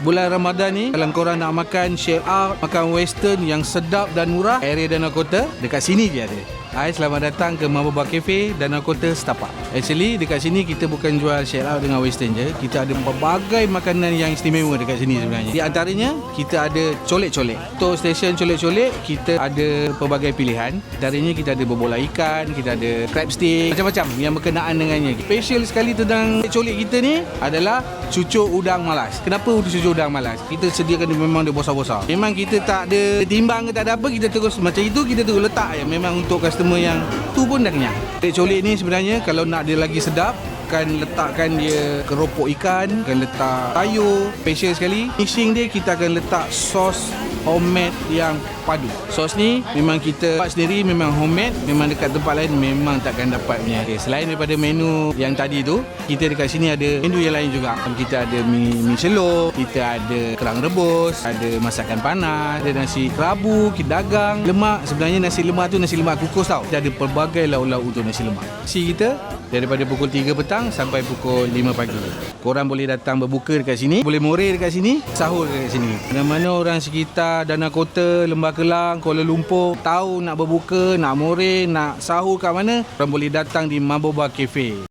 Bulan Ramadan ni, kalau korang nak makan share out, makan western yang sedap dan murah, area Danau Kota, dekat sini je ada. Hai, selamat datang ke Mambo Bar Cafe, Danau Kota, Setapak. Actually, dekat sini kita bukan jual share out dengan western je. Kita ada pelbagai makanan yang istimewa dekat sini sebenarnya. Di antaranya, kita ada colek-colek. Untuk stesen colek-colek, kita ada pelbagai pilihan. Antaranya, kita ada berbola ikan, kita ada crab stick, macam-macam yang berkenaan dengannya. Special sekali tentang colek kita ni adalah cucuk udang malas. Kenapa cucuk udang malas? Kita sediakan dia memang dia besar-besar. Memang kita tak ada timbang ke tak ada apa, kita terus macam itu, kita terus letak je. Memang untuk customer yang tu pun dah kenyang. Colek ni sebenarnya kalau nak dia lagi sedap, akan letakkan dia keropok ikan, akan letak sayur special sekali. Mixing dia kita akan letak sos homemade yang padu. Sos ni memang kita buat sendiri, memang homemade, memang dekat tempat lain memang takkan dapat punya. Okay, selain daripada menu yang tadi tu, kita dekat sini ada menu yang lain juga. Kita ada mi celup, kita ada kerang rebus, ada masakan panas, ada nasi kerabu, dagang, lemak. Sebenarnya nasi lemak tu nasi lemak kukus tau. Kita ada pelbagai lauk-lauk untuk nasi lemak. Nasi kita daripada pukul 3 petang sampai pukul 5 pagi. Korang boleh datang berbuka dekat sini, boleh more dekat sini, sahur dekat sini. Mana-mana orang sekitar Danau Kota, Lembah Kelang, Kuala Lumpur tahu nak berbuka, nak more, nak sahur kat mana, korang boleh datang di Mambo Bar Cafe.